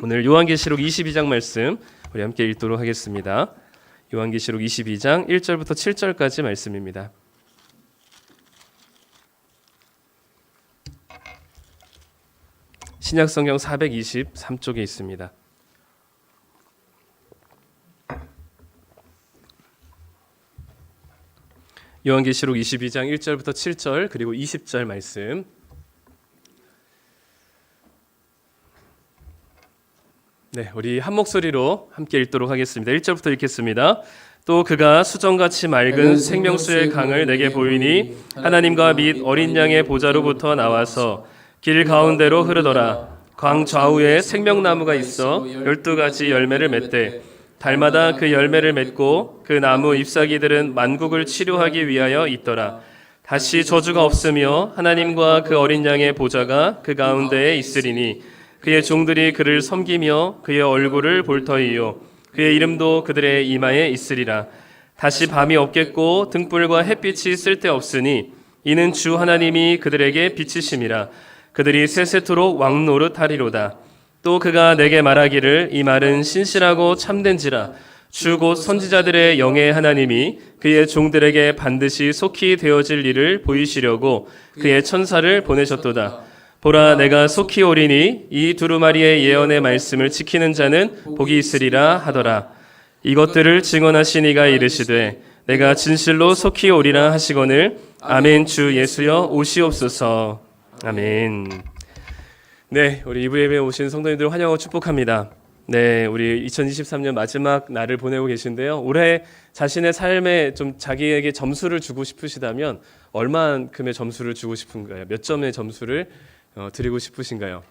오늘 요한계시록 22장 말씀 우리 함께 읽도록 하겠습니다. 요한계시록 22장 1절부터 7절까지 말씀입니다. 신약성경 423쪽에 있습니다. 요한계시록 22장 1절부터 7절 그리고 20절 말씀. 네, 우리 한 목소리로 함께 읽도록 하겠습니다. 1절부터 읽겠습니다. 또 그가 수정같이 맑은 생명수의 강을 내게 보이니 하나님과 및 어린 양의 보좌로부터 나와서 길 가운데로 흐르더라. 강 좌우에 생명나무가 있어 12가지 열매를 맺되 달마다 그 열매를 맺고 그 나무 잎사귀들은 만국을 치료하기 위하여 있더라. 다시 저주가 없으며 하나님과 그 어린 양의 보좌가 그 가운데에 있으리니 그의 종들이 그를 섬기며 그의 얼굴을 볼 터이요 그의 이름도 그들의 이마에 있으리라. 다시 밤이 없겠고 등불과 햇빛이 쓸데없으니 이는 주 하나님이 그들에게 비치심이라. 그들이 세세토록 왕노릇하리로다. 또 그가 내게 말하기를 이 말은 신실하고 참된지라. 주 곧 선지자들의 영의 하나님이 그의 종들에게 반드시 속히 되어질 일을 보이시려고 그의 천사를 보내셨도다. 보라, 내가 속히 오리니 이 두루마리의 예언의 말씀을 지키는 자는 복이 있으리라 하더라. 이것들을 증언하신 이가 이르시되 내가 진실로 속히 오리라 하시거늘 아멘. 주 예수여 오시옵소서. 아멘. 네, 우리 2부 예배에 오신 성도님들 환영하고 축복합니다. 네, 우리 2023년 마지막 날을 보내고 계신데요. 올해 자신의 삶에 좀 자기에게 점수를 주고 싶으시다면 얼마만큼의 점수를 주고 싶은가요? 몇 점의 점수를 드리고 싶으신가요?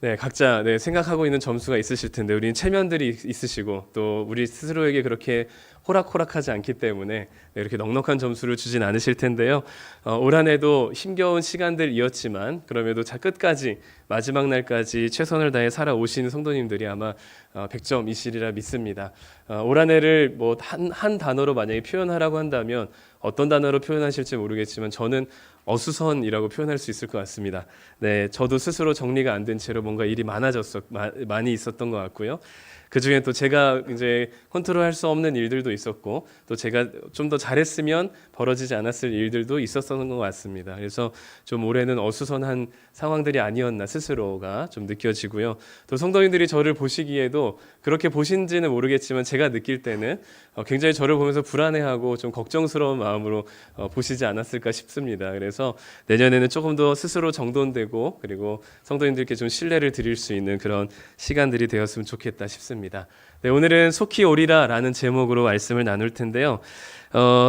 네, 각자 생각하고 있는 점수가 있으실 텐데 우리는 체면들이 있으시고 또 우리 스스로에게 그렇게 호락호락하지 않기 때문에 이렇게 넉넉한 점수를 주진 않으실 텐데요. 올 한 해도 힘겨운 시간들이었지만 그럼에도 끝까지 마지막 날까지 최선을 다해 살아오신 성도님들이 아마 100점이시리라 믿습니다. 올 한 해를 한 단어로 만약에 표현하라고 한다면 어떤 단어로 표현하실지 모르겠지만 저는 어수선이라고 표현할 수 있을 것 같습니다. 네, 저도 스스로 정리가 안 된 채로 뭔가 일이 많이 있었던 것 같고요. 그 중에 또 제가 이제 컨트롤할 수 없는 일들도 있었고 또 제가 좀 더 잘했으면 벌어지지 않았을 일들도 있었던 것 같습니다. 그래서 좀 올해는 어수선한 상황들이 아니었나 스스로가 좀 느껴지고요. 또 성도님들이 저를 보시기에도 그렇게 보신지는 모르겠지만 제가 느낄 때는 굉장히 저를 보면서 불안해하고 좀 걱정스러운 마음으로 보시지 않았을까 싶습니다. 그래서 내년에는 조금 더 스스로 정돈되고 그리고 성도님들께 좀 신뢰를 드릴 수 있는 그런 시간들이 되었으면 좋겠다 싶습니다. 네, 오늘은 속히 오리라라는 제목으로 말씀을 나눌 텐데요.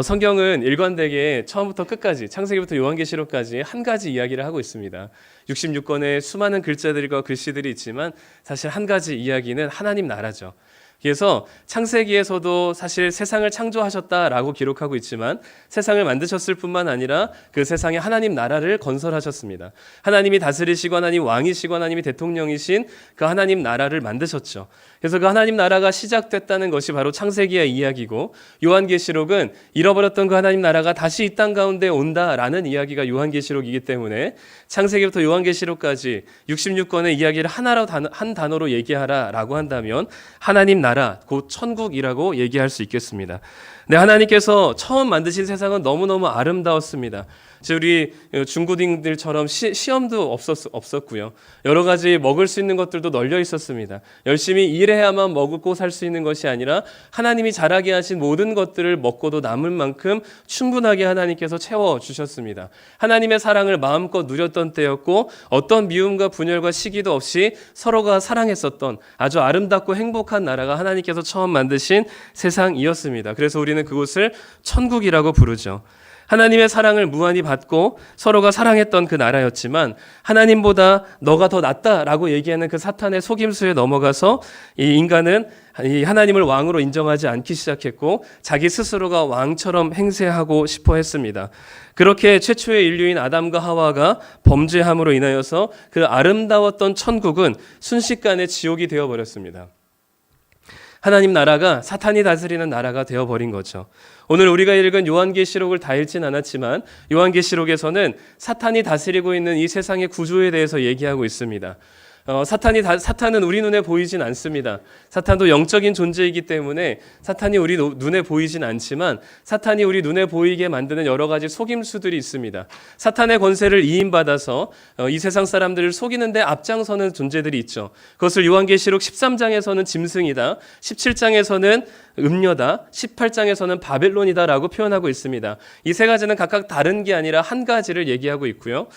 성경은 일관되게 처음부터 끝까지 창세기부터 요한계시록까지 한 가지 이야기를 하고 있습니다. 66권의 수많은 글자들과 글씨들이 있지만 사실 한 가지 이야기는 하나님 나라죠. 그래서 창세기에서도 사실 세상을 창조하셨다라고 기록하고 있지만 세상을 만드셨을 뿐만 아니라 그 세상에 하나님 나라를 건설하셨습니다. 하나님이 다스리시고 하나님 왕이시고 하나님이 대통령이신 그 하나님 나라를 만드셨죠. 그래서 그 하나님 나라가 시작됐다는 것이 바로 창세기의 이야기고 요한계시록은 잃어버렸던 그 하나님 나라가 다시 이 땅 가운데 온다라는 이야기가 요한계시록이기 때문에 창세기부터 요한계시록까지 66권의 이야기를 한 단어로 얘기하라라고 한다면 하나님 나라, 곧 천국이라고 얘기할 수 있겠습니다. 네, 하나님께서 처음 만드신 세상은 너무너무 아름다웠습니다. 우리 중고딩들처럼 시험도 없었고요. 여러 가지 먹을 수 있는 것들도 널려 있었습니다. 열심히 일해야만 먹고 살 수 있는 것이 아니라 하나님이 자라게 하신 모든 것들을 먹고도 남을 만큼 충분하게 하나님께서 채워주셨습니다. 하나님의 사랑을 마음껏 누렸던 때였고 어떤 미움과 분열과 시기도 없이 서로가 사랑했었던 아주 아름답고 행복한 나라가 하나님께서 처음 만드신 세상이었습니다. 그래서 우리는 그곳을 천국이라고 부르죠. 하나님의 사랑을 무한히 받고 서로가 사랑했던 그 나라였지만 하나님보다 너가 더 낫다라고 얘기하는 그 사탄의 속임수에 넘어가서 이 인간은 이 하나님을 왕으로 인정하지 않기 시작했고 자기 스스로가 왕처럼 행세하고 싶어 했습니다. 그렇게 최초의 인류인 아담과 하와가 범죄함으로 인하여서 그 아름다웠던 천국은 순식간에 지옥이 되어버렸습니다. 하나님 나라가 사탄이 다스리는 나라가 되어버린 거죠. 오늘 우리가 읽은 요한계시록을 다 읽진 않았지만 요한계시록에서는 사탄이 다스리고 있는 이 세상의 구조에 대해서 얘기하고 있습니다. 사탄은 우리 눈에 보이진 않습니다. 사탄도 영적인 존재이기 때문에 사탄이 우리 눈에 보이진 않지만 사탄이 우리 눈에 보이게 만드는 여러 가지 속임수들이 있습니다. 사탄의 권세를 이임받아서 이 세상 사람들을 속이는데 앞장서는 존재들이 있죠. 그것을 요한계시록 13장에서는 짐승이다, 17장에서는 음녀다, 18장에서는 바벨론이다라고 표현하고 있습니다. 이 세 가지는 각각 다른 게 아니라 한 가지를 얘기하고 있고요.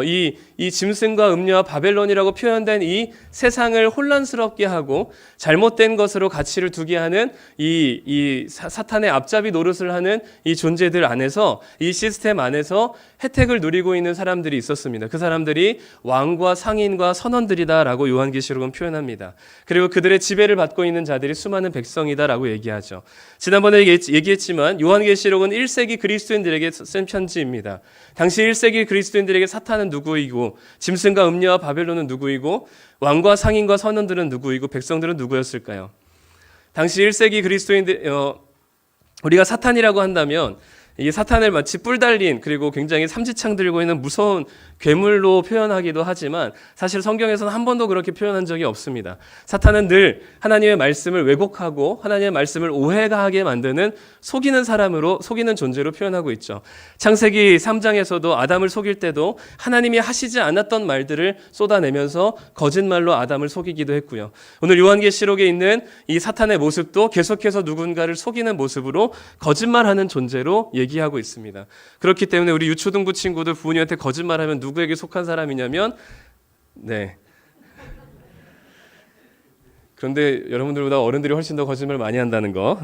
이 짐승과 음녀와 바벨론이라고 표현된 이 세상을 혼란스럽게 하고 잘못된 것으로 가치를 두게 하는 이 사탄의 앞잡이 노릇을 하는 이 존재들 안에서, 이 시스템 안에서 혜택을 누리고 있는 사람들이 있었습니다. 그 사람들이 왕과 상인과 선원들이다라고 요한계시록은 표현합니다. 그리고 그들의 지배를 받고 있는 자들이 수많은 백성이다라고 얘기하죠. 지난번에 얘기했지만 요한계시록은 1세기 그리스도인들에게 쓴 편지입니다. 당시 1세기 그리스도인들에게 사탄은 누구이고 짐승과 음녀와 바벨론은 누구이고 왕과 상인과 선원들은 누구이고 백성들은 누구였을까요? 당시 1세기 그리스도인들, 우리가 사탄이라고 한다면 이 사탄을 마치 뿔 달린, 그리고 굉장히 삼지창 들고 있는 무서운 괴물로 표현하기도 하지만 사실 성경에서는 한 번도 그렇게 표현한 적이 없습니다. 사탄은 늘 하나님의 말씀을 왜곡하고 하나님의 말씀을 오해하게 만드는 속이는 존재로 표현하고 있죠. 창세기 3장에서도 아담을 속일 때도 하나님이 하시지 않았던 말들을 쏟아내면서 거짓말로 아담을 속이기도 했고요. 오늘 요한계시록에 있는 이 사탄의 모습도 계속해서 누군가를 속이는 모습으로 거짓말하는 존재로 얘기하고 있습니다. 그렇기 때문에 우리 유초등부 친구들 부모님한테 거짓말하면 누구에게 속한 사람이냐면, 그런데 여러분들보다 어른들이 훨씬 더 거짓말 많이 한다는 거.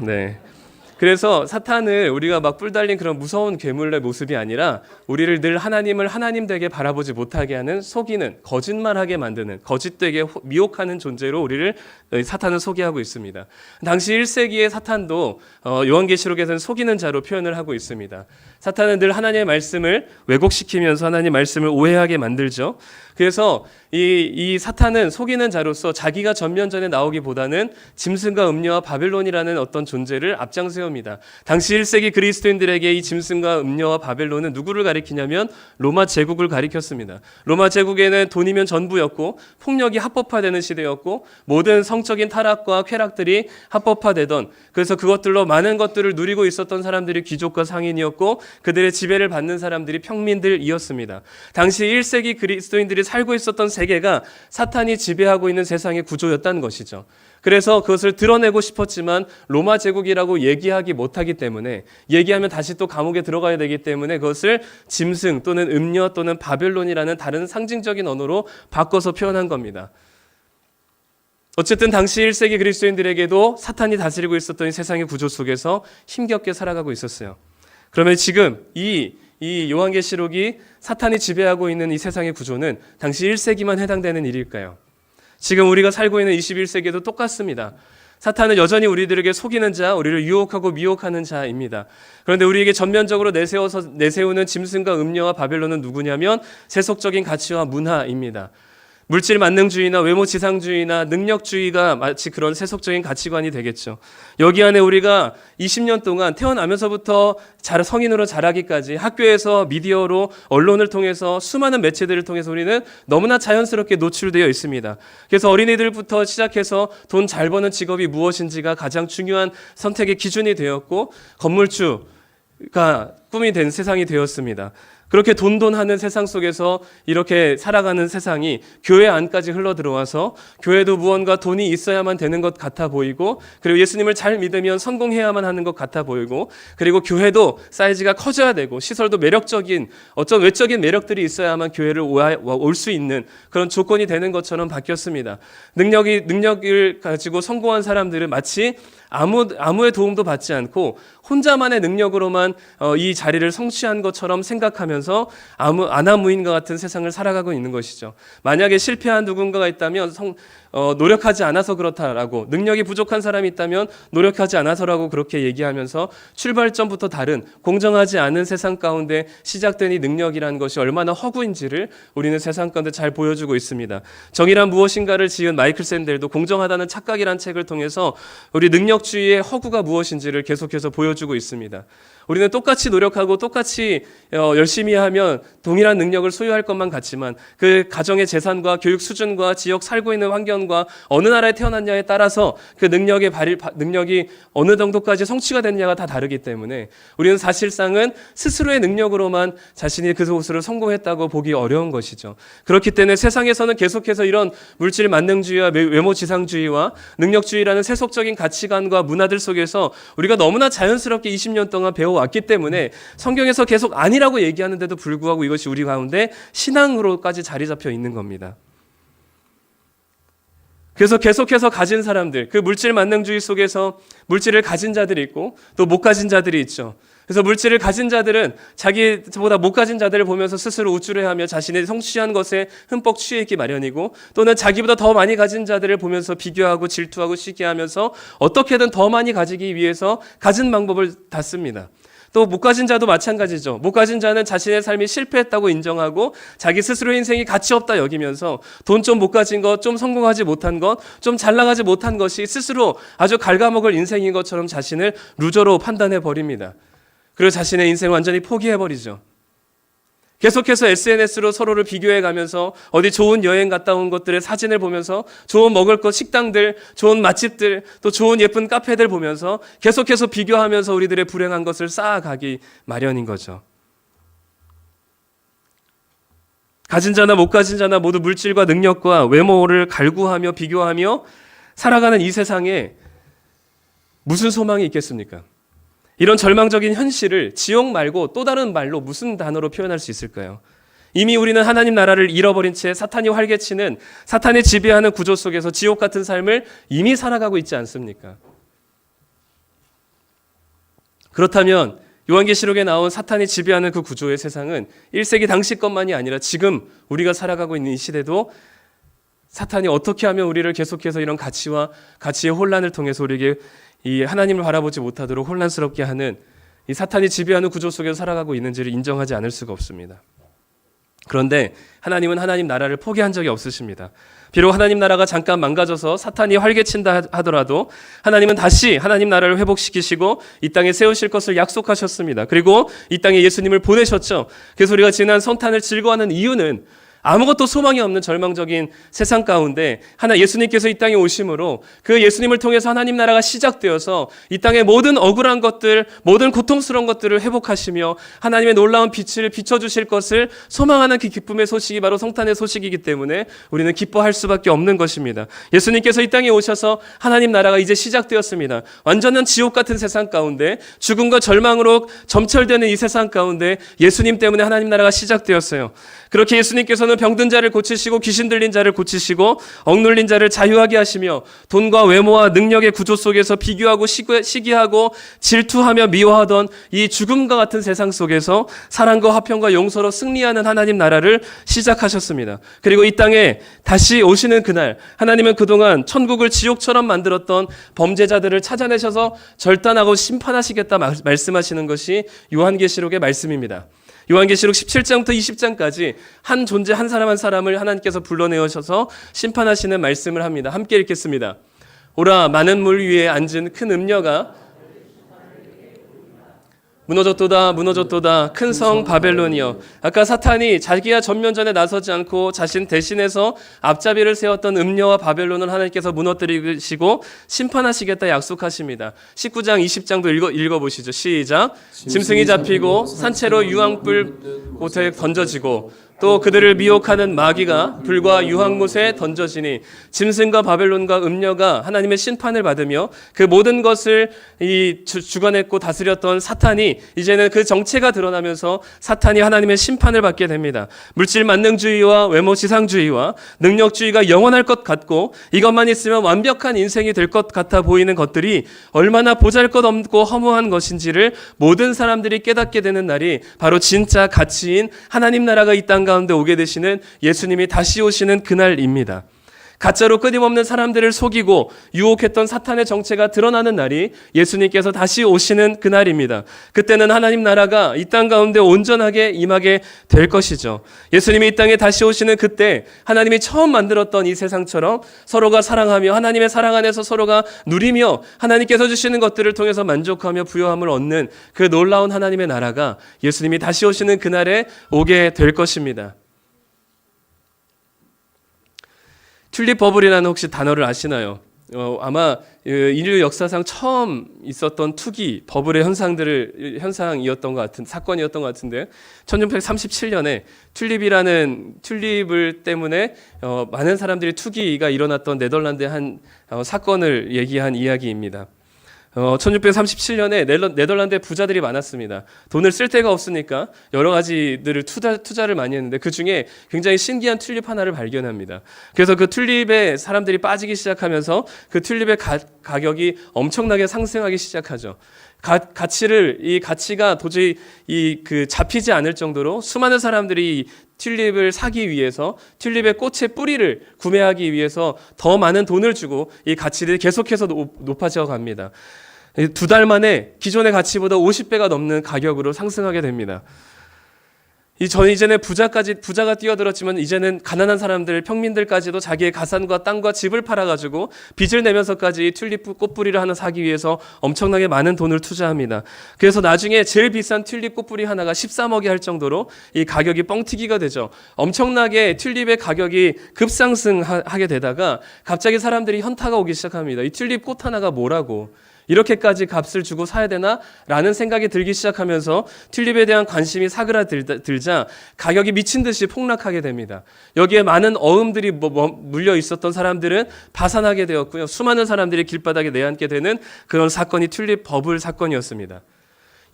그래서 사탄을 우리가 막 뿔 달린 그런 무서운 괴물의 모습이 아니라 우리를 늘 하나님을 하나님 되게 바라보지 못하게 하는, 속이는, 거짓말하게 만드는, 거짓되게 미혹하는 존재로 우리를 사탄은 소개하고 있습니다. 당시 1세기의 사탄도 요한계시록에서는 속이는 자로 표현을 하고 있습니다. 사탄은 늘 하나님의 말씀을 왜곡시키면서 하나님의 말씀을 오해하게 만들죠. 그래서 이 사탄은 속이는 자로서 자기가 전면전에 나오기보다는 짐승과 음녀와 바벨론이라는 어떤 존재를 앞장세웁니다. 당시 1세기 그리스도인들에게 이 짐승과 음녀와 바벨론은 누구를 가리키냐면 로마 제국을 가리켰습니다. 로마 제국에는 돈이면 전부였고 폭력이 합법화되는 시대였고 모든 성적인 타락과 쾌락들이 합법화되던, 그래서 그것들로 많은 것들을 누리고 있었던 사람들이 귀족과 상인이었고 그들의 지배를 받는 사람들이 평민들이었습니다. 당시 1세기 그리스도인들이 살고 있었던 세계가 사탄이 지배하고 있는 세상의 구조였다는 것이죠. 그래서 그것을 드러내고 싶었지만 로마 제국이라고 얘기하기 못하기 때문에, 얘기하면 다시 또 감옥에 들어가야 되기 때문에 그것을 짐승 또는 음녀 또는 바벨론이라는 다른 상징적인 언어로 바꿔서 표현한 겁니다. 어쨌든 당시 1세기 그리스도인들에게도 사탄이 다스리고 있었던 이 세상의 구조 속에서 힘겹게 살아가고 있었어요. 그러면 지금 이 요한계시록이 사탄이 지배하고 있는 이 세상의 구조는 당시 1세기만 해당되는 일일까요? 지금 우리가 살고 있는 21세기에도 똑같습니다. 사탄은 여전히 우리들에게 속이는 자, 우리를 유혹하고 미혹하는 자입니다. 그런데 우리에게 전면적으로 내세우는 짐승과 음녀와 바벨론은 누구냐면 세속적인 가치와 문화입니다. 물질 만능주의나 외모 지상주의나 능력주의가 마치 그런 세속적인 가치관이 되겠죠. 여기 안에 우리가 20년 동안 태어나면서부터 성인으로 자라기까지 학교에서 미디어로 언론을 통해서 수많은 매체들을 통해서 우리는 너무나 자연스럽게 노출되어 있습니다. 그래서 어린이들부터 시작해서 돈 잘 버는 직업이 무엇인지가 가장 중요한 선택의 기준이 되었고 건물주가 꿈이 된 세상이 되었습니다. 그렇게 돈하는 세상 속에서 이렇게 살아가는 세상이 교회 안까지 흘러들어와서 교회도 무언가 돈이 있어야만 되는 것 같아 보이고, 그리고 예수님을 잘 믿으면 성공해야만 하는 것 같아 보이고, 그리고 교회도 사이즈가 커져야 되고 시설도 매력적인 어떤 외적인 매력들이 있어야만 교회를 올 수 있는 그런 조건이 되는 것처럼 바뀌었습니다. 능력을 가지고 성공한 사람들은 마치 아무의 도움도 받지 않고 혼자만의 능력으로만 이 자리를 성취한 것처럼 생각하면서 아나무인과 같은 세상을 살아가고 있는 것이죠. 만약에 실패한 누군가가 있다면 노력하지 않아서 그렇다라고, 능력이 부족한 사람이 있다면 노력하지 않아서라고 그렇게 얘기하면서 출발점부터 다른 공정하지 않은 세상 가운데 시작된 이 능력이라는 것이 얼마나 허구인지를 우리는 세상 가운데 잘 보여주고 있습니다. 정의란 무엇인가를 지은 마이클 샌델도 공정하다는 착각이란 책을 통해서 우리 능력주의의 허구가 무엇인지를 계속해서 보여주고 있습니다. 우리는 똑같이 노력하고 똑같이 열심히 하면 동일한 능력을 소유할 것만 같지만 그 가정의 재산과 교육 수준과 지역 살고 있는 환경과 어느 나라에 태어났냐에 따라서 그 능력이 어느 정도까지 성취가 됐냐가 다 다르기 때문에 우리는 사실상은 스스로의 능력으로만 자신이 그것으로 성공했다고 보기 어려운 것이죠. 그렇기 때문에 세상에서는 계속해서 이런 물질 만능주의와 외모 지상주의와 능력주의라는 세속적인 가치관과 문화들 속에서 우리가 너무나 자연스럽게 20년 동안 배워왔기 때문에 성경에서 계속 아니라고 얘기하는데도 불구하고 이것이 우리 가운데 신앙으로까지 자리 잡혀 있는 겁니다. 그래서 계속해서 가진 사람들, 그 물질 만능주의 속에서 물질을 가진 자들이 있고 또 못 가진 자들이 있죠. 그래서 물질을 가진 자들은 자기보다 못 가진 자들을 보면서 스스로 우쭐해하며 자신의 성취한 것에 흠뻑 취해 있기 마련이고, 또는 자기보다 더 많이 가진 자들을 보면서 비교하고 질투하고 시기하면서 어떻게든 더 많이 가지기 위해서 가진 방법을 다 씁니다. 또 못 가진 자도 마찬가지죠. 못 가진 자는 자신의 삶이 실패했다고 인정하고 자기 스스로의 인생이 가치 없다 여기면서 돈 좀 못 가진 것, 좀 성공하지 못한 것, 좀 잘 나가지 못한 것이 스스로 아주 갉아먹을 인생인 것처럼 자신을 루저로 판단해 버립니다. 그리고 자신의 인생을 완전히 포기해 버리죠. 계속해서 SNS로 서로를 비교해 가면서 어디 좋은 여행 갔다 온 것들의 사진을 보면서 좋은 먹을 것 식당들, 좋은 맛집들, 또 좋은 예쁜 카페들 보면서 계속해서 비교하면서 우리들의 불행한 것을 쌓아가기 마련인 거죠. 가진 자나 못 가진 자나 모두 물질과 능력과 외모를 갈구하며 비교하며 살아가는 이 세상에 무슨 소망이 있겠습니까? 이런 절망적인 현실을 지옥 말고 또 다른 말로 무슨 단어로 표현할 수 있을까요? 이미 우리는 하나님 나라를 잃어버린 채 사탄이 활개치는, 사탄이 지배하는 구조 속에서 지옥 같은 삶을 이미 살아가고 있지 않습니까? 그렇다면 요한계시록에 나온 사탄이 지배하는 그 구조의 세상은 1세기 당시 것만이 아니라 지금 우리가 살아가고 있는 이 시대도 사탄이 어떻게 하면 우리를 계속해서 이런 가치의 혼란을 통해서 우리에게 이 하나님을 바라보지 못하도록 혼란스럽게 하는 이 사탄이 지배하는 구조 속에서 살아가고 있는지를 인정하지 않을 수가 없습니다. 그런데 하나님은 하나님 나라를 포기한 적이 없으십니다. 비록 하나님 나라가 잠깐 망가져서 사탄이 활개친다 하더라도 하나님은 다시 하나님 나라를 회복시키시고 이 땅에 세우실 것을 약속하셨습니다. 그리고 이 땅에 예수님을 보내셨죠. 그래서 우리가 지난 성탄을 즐거워하는 이유는 아무것도 소망이 없는 절망적인 세상 가운데 예수님께서 이 땅에 오심으로 그 예수님을 통해서 하나님 나라가 시작되어서 이 땅의 모든 억울한 것들, 모든 고통스러운 것들을 회복하시며 하나님의 놀라운 빛을 비춰주실 것을 소망하는 그 기쁨의 소식이 바로 성탄의 소식이기 때문에 우리는 기뻐할 수밖에 없는 것입니다. 예수님께서 이 땅에 오셔서 하나님 나라가 이제 시작되었습니다. 완전한 지옥 같은 세상 가운데 죽음과 절망으로 점철되는 이 세상 가운데 예수님 때문에 하나님 나라가 시작되었어요. 그렇게 예수님께서는 병든 자를 고치시고 귀신 들린 자를 고치시고 억눌린 자를 자유하게 하시며 돈과 외모와 능력의 구조 속에서 비교하고 시기하고 질투하며 미워하던 이 죽음과 같은 세상 속에서 사랑과 화평과 용서로 승리하는 하나님 나라를 시작하셨습니다. 그리고 이 땅에 다시 오시는 그날 하나님은 그동안 천국을 지옥처럼 만들었던 범죄자들을 찾아내셔서 절단하고 심판하시겠다 말씀하시는 것이 요한계시록의 말씀입니다. 요한계시록 17장부터 20장까지 한 존재 한 사람 한 사람을 하나님께서 불러내셔서 심판하시는 말씀을 합니다. 함께 읽겠습니다. 오라 많은 물 위에 앉은 큰 음녀가 무너졌도다 무너졌도다 큰 성 바벨론이여. 아까 사탄이 자기야 전면전에 나서지 않고 자신 대신해서 앞잡이를 세웠던 음녀와 바벨론을 하나님께서 무너뜨리시고 심판하시겠다 약속하십니다. 19장 20장도 읽어보시죠. 시작. 짐승이 잡히고 산채로 유황불 곳에 던져지고 또 그들을 미혹하는 마귀가 불과 유황못에 던져지니 짐승과 바벨론과 음녀가 하나님의 심판을 받으며 그 모든 것을 주관했고 다스렸던 사탄이 이제는 그 정체가 드러나면서 사탄이 하나님의 심판을 받게 됩니다. 물질 만능주의와 외모 지상주의와 능력주의가 영원할 것 같고 이것만 있으면 완벽한 인생이 될 것 같아 보이는 것들이 얼마나 보잘것없고 허무한 것인지를 모든 사람들이 깨닫게 되는 날이 바로 진짜 가치인 하나님 나라가 이 땅 가운데 오게 되시는 예수님이 다시 오시는 그날입니다. 가짜로 끊임없는 사람들을 속이고 유혹했던 사탄의 정체가 드러나는 날이 예수님께서 다시 오시는 그날입니다. 그때는 하나님 나라가 이 땅 가운데 온전하게 임하게 될 것이죠. 예수님이 이 땅에 다시 오시는 그때 하나님이 처음 만들었던 이 세상처럼 서로가 사랑하며 하나님의 사랑 안에서 서로가 누리며 하나님께서 주시는 것들을 통해서 만족하며 부요함을 얻는 그 놀라운 하나님의 나라가 예수님이 다시 오시는 그날에 오게 될 것입니다. 튤립 버블이라는 혹시 단어를 아시나요? 아마 인류 역사상 처음 있었던 투기 버블의 현상이었던 것 같은 사건이었던 것 같은데 1637년에 튤립을 때문에 많은 사람들이 투기가 일어났던 네덜란드의 한 사건을 얘기한 이야기입니다. 1637년에 네덜란드에 부자들이 많았습니다. 돈을 쓸 데가 없으니까 여러 가지들을 투자를 많이 했는데 그 중에 굉장히 신기한 튤립 하나를 발견합니다. 그래서 그 튤립에 사람들이 빠지기 시작하면서 그 튤립의 가격이 엄청나게 상승하기 시작하죠. 이 가치가 도저히 잡히지 않을 정도로 수많은 사람들이 튤립을 사기 위해서 튤립의 꽃의 뿌리를 구매하기 위해서 더 많은 돈을 주고 이 가치들이 계속해서 높아져 갑니다. 2달 만에 기존의 가치보다 50배가 넘는 가격으로 상승하게 됩니다. 이제는 부자가 뛰어들었지만 이제는 가난한 사람들, 평민들까지도 자기의 가산과 땅과 집을 팔아가지고 빚을 내면서까지 튤립 꽃뿌리를 하나 사기 위해서 엄청나게 많은 돈을 투자합니다. 그래서 나중에 제일 비싼 튤립 꽃뿌리 하나가 13억이 할 정도로 이 가격이 뻥튀기가 되죠. 엄청나게 튤립의 가격이 급상승하게 되다가 갑자기 사람들이 현타가 오기 시작합니다. 이 튤립 꽃 하나가 뭐라고? 이렇게까지 값을 주고 사야 되나? 라는 생각이 들기 시작하면서 튤립에 대한 관심이 사그라들자 가격이 미친 듯이 폭락하게 됩니다. 여기에 많은 어음들이 물려 있었던 사람들은 파산하게 되었고요. 수많은 사람들이 길바닥에 내앉게 되는 그런 사건이 튤립 버블 사건이었습니다.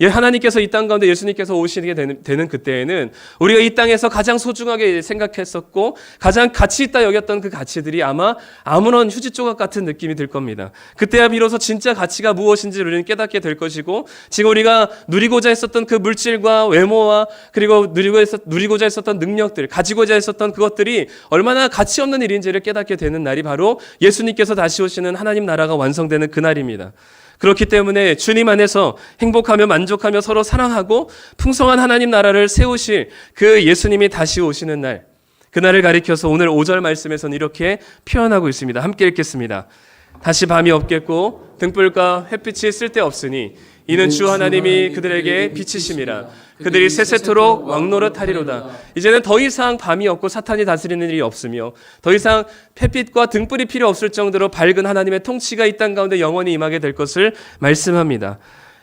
하나님께서 이 땅 가운데 예수님께서 오시게 되는 그때에는 우리가 이 땅에서 가장 소중하게 생각했었고 가장 가치 있다 여겼던 그 가치들이 아마 아무런 휴지 조각 같은 느낌이 들 겁니다. 그때야 비로소 진짜 가치가 무엇인지 우리는 깨닫게 될 것이고 지금 우리가 누리고자 했었던 그 물질과 외모와 그리고 누리고자 했었던 능력들, 가지고자 했었던 그것들이 얼마나 가치 없는 일인지를 깨닫게 되는 날이 바로 예수님께서 다시 오시는 하나님 나라가 완성되는 그날입니다. 그렇기 때문에 주님 안에서 행복하며 만족하며 서로 사랑하고 풍성한 하나님 나라를 세우실 그 예수님이 다시 오시는 날, 그날을 가리켜서 오늘 5절 말씀에서는 이렇게 표현하고 있습니다. 함께 읽겠습니다. 다시 밤이 없겠고 등불과 햇빛이 쓸데없으니 이는 주 하나님이 그들에게 빛이심이라. 그들이 세세토록 왕노릇하리로다. 이제는 더 이상 밤이 없고 사탄이 다스리는 일이 없으며 더 이상 햇빛과 등불이 필요 없을 정도로 밝은 하나님의 통치가 이 땅 가운데 영원히 임하게 될 것을 말씀합니다.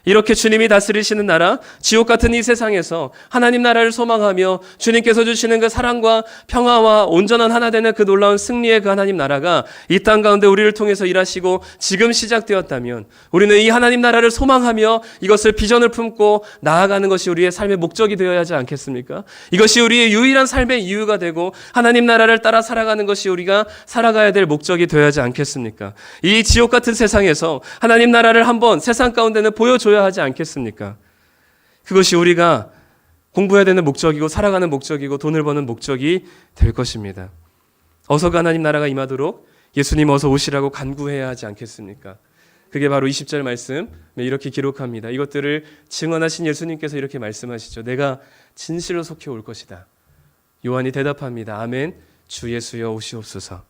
이렇게 주님이 다스리시는 나라, 지옥 같은 이 세상에서 하나님 나라를 소망하며 주님께서 주시는 그 사랑과 평화와 온전한 하나 되는 그 놀라운 승리의 그 하나님 나라가 이 땅 가운데 우리를 통해서 일하시고 지금 시작되었다면 우리는 이 하나님 나라를 소망하며 이것을 비전을 품고 나아가는 것이 우리의 삶의 목적이 되어야 하지 않겠습니까? 이것이 우리의 유일한 삶의 이유가 되고 하나님 나라를 따라 살아가는 것이 우리가 살아가야 될 목적이 되어야 하지 않겠습니까? 이 지옥 같은 세상에서 하나님 나라를 한번 세상 가운데는 보여줘야 하지 않겠습니까? 그것이 우리가 공부해야 되는 목적이고 살아가는 목적이고 돈을 버는 목적이 될 것입니다. 어서 그 하나님 나라가 임하도록 예수님 어서 오시라고 간구해야 하지 않겠습니까? 그게 바로 20절 말씀 이렇게 기록합니다. 이것들을 증언하신 예수님께서 이렇게 말씀하시죠. 내가 진실로 속해 올 것이다. 요한이 대답합니다. 아멘. 주 예수여 오시옵소서.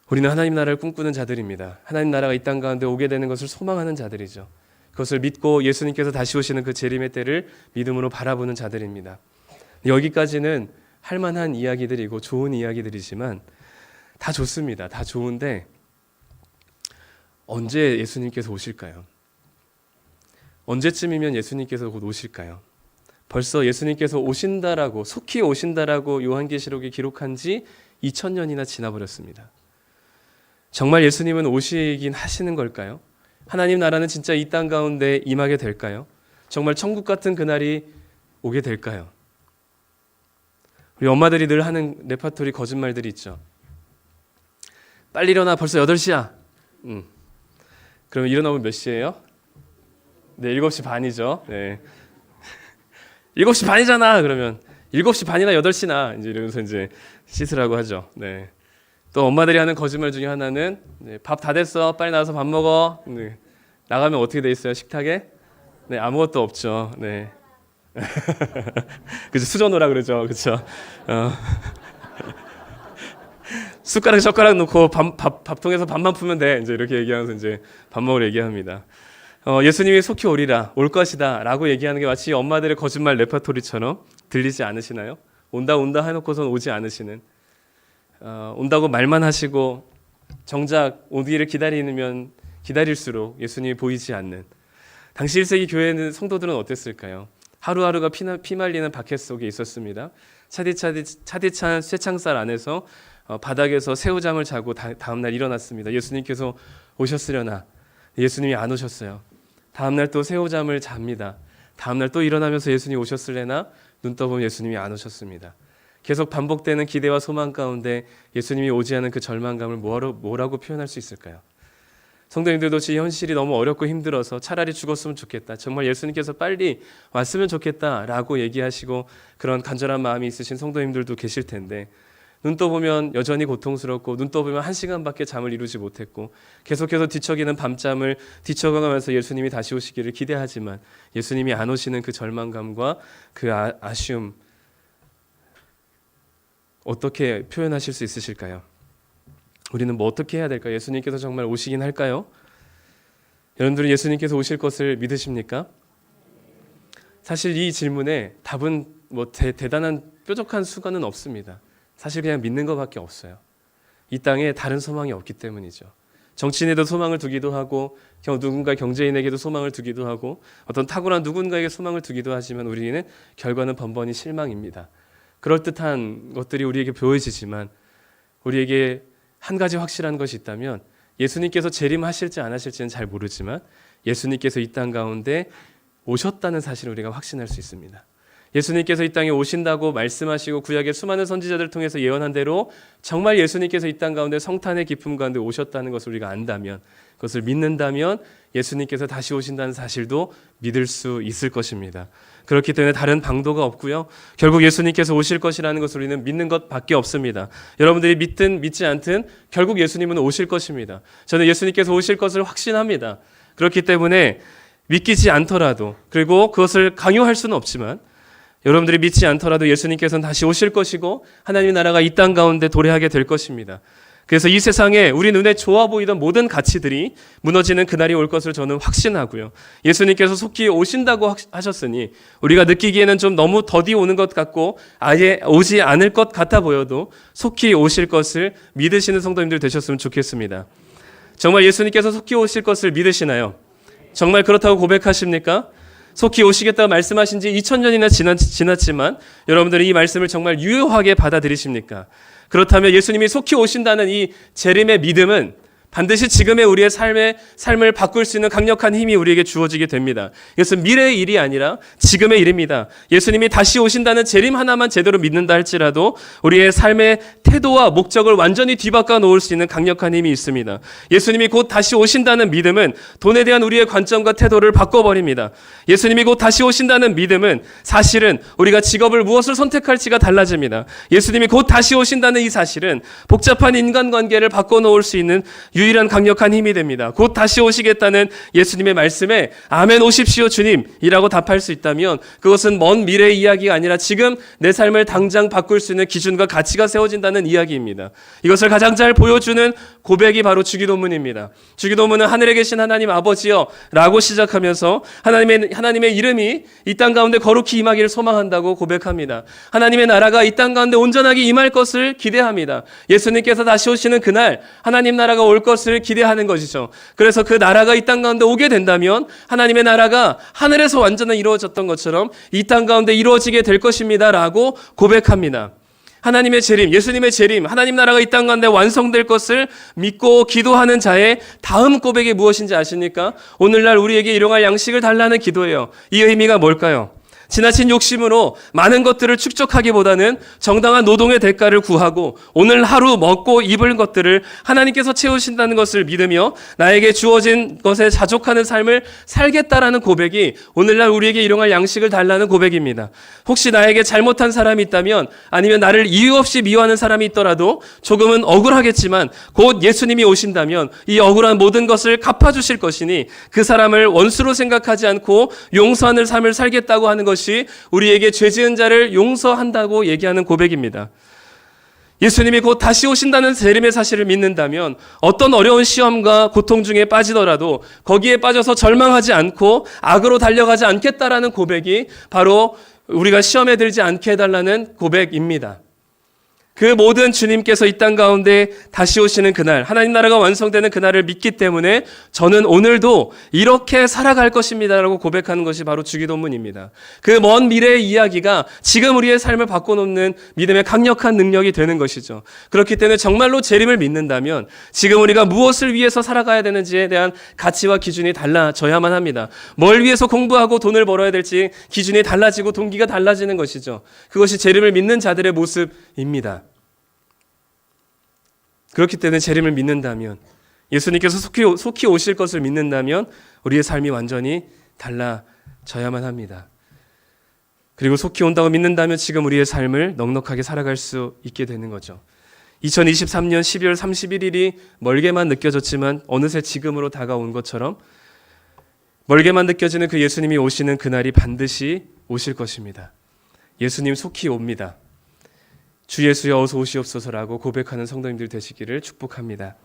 우리는 하나님 나라를 꿈꾸는 자들입니다. 하나님 나라가 이 땅 가운데 오게 되는 것을 소망하는 자들이죠. 그것을 믿고 예수님께서 다시 오시는 그 재림의 때를 믿음으로 바라보는 자들입니다. 여기까지는 할 만한 이야기들이고 좋은 이야기들이지만 다 좋습니다. 다 좋은데 언제 예수님께서 오실까요? 언제쯤이면 예수님께서 곧 오실까요? 벌써 예수님께서 오신다라고 속히 오신다라고 요한계시록에 기록한 지 2000년이나 지나버렸습니다. 정말 예수님은 오시긴 하시는 걸까요? 하나님 나라는 진짜 이 땅 가운데 임하게 될까요? 정말 천국 같은 그날이 오게 될까요? 우리 엄마들이 늘 하는 레파토리 거짓말들이 있죠. 빨리 일어나, 벌써 8시야. 그러면 일어나면 몇 시예요? 네, 7시 반이죠. 네. 7시 반이잖아. 그러면 7시 반이나 8시나 이제 이러면서 이제 씻으라고 하죠. 네. 또 엄마들이 하는 거짓말 중에 하나는 밥 다 됐어. 빨리 나와서 밥 먹어. 나가면 어떻게 돼 있어요? 식탁에? 네, 아무것도 없죠. 네. 그죠? 수저노라 그러죠. 그렇죠? 숟가락 젓가락 놓고 밥통에서 밥만 풀면 돼. 이제 이렇게 얘기하면서 이제 밥 먹으러 얘기합니다. 예수님이 속히 오리라, 올 것이다 라고 얘기하는 게 마치 엄마들의 거짓말 레퍼토리처럼 들리지 않으시나요? 온다 온다 해놓고선 오지 않으시는, 온다고 말만 하시고 정작 오기를 기다리면 기다릴수록 예수님이 보이지 않는, 당시 1세기 교회는 성도들은 어땠을까요? 하루하루가 피말리는 바켓 속에 있었습니다. 차디찬 쇠창살 안에서 바닥에서 새우잠을 자고 다음날 일어났습니다. 예수님께서 오셨으려나 예수님이 안 오셨어요. 다음날 또 새우잠을 잡니다. 다음날 또 일어나면서 예수님이 오셨을래나 눈 떠보면 예수님이 안 오셨습니다. 계속 반복되는 기대와 소망 가운데 예수님이 오지 않은 그 절망감을 뭐라고 표현할 수 있을까요? 성도님들도 지 현실이 너무 어렵고 힘들어서 차라리 죽었으면 좋겠다, 정말 예수님께서 빨리 왔으면 좋겠다라고 얘기하시고 그런 간절한 마음이 있으신 성도님들도 계실 텐데, 눈 떠보면 여전히 고통스럽고 눈 떠보면 1시간밖에 잠을 이루지 못했고 계속해서 뒤척이는 밤잠을 뒤척어가면서 예수님이 다시 오시기를 기대하지만 예수님이 안 오시는 그 절망감과 그 아쉬움, 어떻게 표현하실 수 있으실까요? 우리는 뭐 어떻게 해야 될까요? 예수님께서 정말 오시긴 할까요? 여러분들은 예수님께서 오실 것을 믿으십니까? 사실 이 질문에 답은 대단한 뾰족한 수가는 없습니다. 사실 그냥 믿는 것밖에 없어요. 이 땅에 다른 소망이 없기 때문이죠. 정치인에도 소망을 두기도 하고 누군가 경제인에게도 소망을 두기도 하고 어떤 탁월한 누군가에게 소망을 두기도 하지만 우리는 결과는 번번이 실망입니다. 그럴듯한 것들이 우리에게 보여지지만 우리에게 한 가지 확실한 것이 있다면 예수님께서 재림하실지 안 하실지는 잘 모르지만 예수님께서 이 땅 가운데 오셨다는 사실을 우리가 확신할 수 있습니다. 예수님께서 이 땅에 오신다고 말씀하시고 구약의 수많은 선지자들을 통해서 예언한 대로 정말 예수님께서 이 땅 가운데 성탄의 기쁨 가운데 오셨다는 것을 우리가 안다면, 그것을 믿는다면 예수님께서 다시 오신다는 사실도 믿을 수 있을 것입니다. 그렇기 때문에 다른 방도가 없고요. 결국 예수님께서 오실 것이라는 것을 우리는 믿는 것밖에 없습니다. 여러분들이 믿든 믿지 않든 결국 예수님은 오실 것입니다. 저는 예수님께서 오실 것을 확신합니다. 그렇기 때문에 믿기지 않더라도, 그리고 그것을 강요할 수는 없지만 여러분들이 믿지 않더라도 예수님께서는 다시 오실 것이고 하나님의 나라가 이 땅 가운데 도래하게 될 것입니다. 그래서 이 세상에 우리 눈에 좋아 보이던 모든 가치들이 무너지는 그날이 올 것을 저는 확신하고요. 예수님께서 속히 오신다고 하셨으니 우리가 느끼기에는 좀 너무 더디 오는 것 같고 아예 오지 않을 것 같아 보여도 속히 오실 것을 믿으시는 성도님들 되셨으면 좋겠습니다. 정말 예수님께서 속히 오실 것을 믿으시나요? 정말 그렇다고 고백하십니까? 속히 오시겠다고 말씀하신 지 2000년이나 지났지만 여러분들이 이 말씀을 정말 유효하게 받아들이십니까? 그렇다면 예수님이 속히 오신다는 이 재림의 믿음은 반드시 지금의 우리의 삶을 바꿀 수 있는 강력한 힘이 우리에게 주어지게 됩니다. 이것은 미래의 일이 아니라 지금의 일입니다. 예수님이 다시 오신다는 재림 하나만 제대로 믿는다 할지라도 우리의 삶의 태도와 목적을 완전히 뒤바꿔 놓을 수 있는 강력한 힘이 있습니다. 예수님이 곧 다시 오신다는 믿음은 돈에 대한 우리의 관점과 태도를 바꿔버립니다. 예수님이 곧 다시 오신다는 믿음은 사실은 우리가 직업을 무엇을 선택할지가 달라집니다. 예수님이 곧 다시 오신다는 이 사실은 복잡한 인간관계를 바꿔놓을 수 있는 유일한 강력한 힘이 됩니다. 곧 다시 오시겠다는 예수님의 말씀에 아멘 오십시오 주님이라고 답할 수 있다면 그것은 먼 미래의 이야기가 아니라 지금 내 삶을 당장 바꿀 수 있는 기준과 가치가 세워진다는 이야기입니다. 이것을 가장 잘 보여주는 고백이 바로 주기도문입니다. 주기도문은 하늘에 계신 하나님 아버지여 라고 시작하면서 하나님의 이름이 이 땅 가운데 거룩히 임하기를 소망한다고 고백합니다. 하나님의 나라가 이 땅 가운데 온전하게 임할 것을 기대합니다. 예수님께서 다시 오시는 그날 하나님 나라가 올 것을 기대하는 것이죠. 그래서 그 나라가 이 땅 가운데 오게 된다면 하나님의 나라가 하늘에서 완전히 이루어졌던 것처럼 이 땅 가운데 이루어지게 될 것입니다 라고 고백합니다. 하나님의 재림, 예수님의 재림, 하나님 나라가 이 땅 가운데 완성될 것을 믿고 기도하는 자의 다음 고백이 무엇인지 아십니까? 오늘날 우리에게 일용할 양식을 달라는 기도예요. 이 의미가 뭘까요? 지나친 욕심으로 많은 것들을 축적하기보다는 정당한 노동의 대가를 구하고 오늘 하루 먹고 입을 것들을 하나님께서 채우신다는 것을 믿으며 나에게 주어진 것에 자족하는 삶을 살겠다라는 고백이 오늘날 우리에게 일용할 양식을 달라는 고백입니다. 혹시 나에게 잘못한 사람이 있다면 아니면 나를 이유 없이 미워하는 사람이 있더라도 조금은 억울하겠지만 곧 예수님이 오신다면 이 억울한 모든 것을 갚아주실 것이니 그 사람을 원수로 생각하지 않고 용서하는 삶을 살겠다고 하는 것이 우리에게 죄 지은 자를 용서한다고 얘기하는 고백입니다. 예수님이 곧 다시 오신다는 재림의 사실을 믿는다면 어떤 어려운 시험과 고통 중에 빠지더라도 거기에 빠져서 절망하지 않고 악으로 달려가지 않겠다라는 고백이 바로 우리가 시험에 들지 않게 해달라는 고백입니다. 그 모든 주님께서 이 땅 가운데 다시 오시는 그날, 하나님 나라가 완성되는 그날을 믿기 때문에 저는 오늘도 이렇게 살아갈 것입니다라고 고백하는 것이 바로 주기도문입니다. 그 먼 미래의 이야기가 지금 우리의 삶을 바꿔놓는 믿음의 강력한 능력이 되는 것이죠. 그렇기 때문에 정말로 재림을 믿는다면 지금 우리가 무엇을 위해서 살아가야 되는지에 대한 가치와 기준이 달라져야만 합니다. 뭘 위해서 공부하고 돈을 벌어야 될지 기준이 달라지고 동기가 달라지는 것이죠. 그것이 재림을 믿는 자들의 모습입니다. 그렇기 때문에 재림을 믿는다면, 예수님께서 속히 오실 것을 믿는다면 우리의 삶이 완전히 달라져야만 합니다. 그리고 속히 온다고 믿는다면 지금 우리의 삶을 넉넉하게 살아갈 수 있게 되는 거죠. 2023년 12월 31일이 멀게만 느껴졌지만 어느새 지금으로 다가온 것처럼 멀게만 느껴지는 그 예수님이 오시는 그날이 반드시 오실 것입니다. 예수님 속히 옵니다. 주 예수여 어서 오시옵소서라고 고백하는 성도님들 되시기를 축복합니다.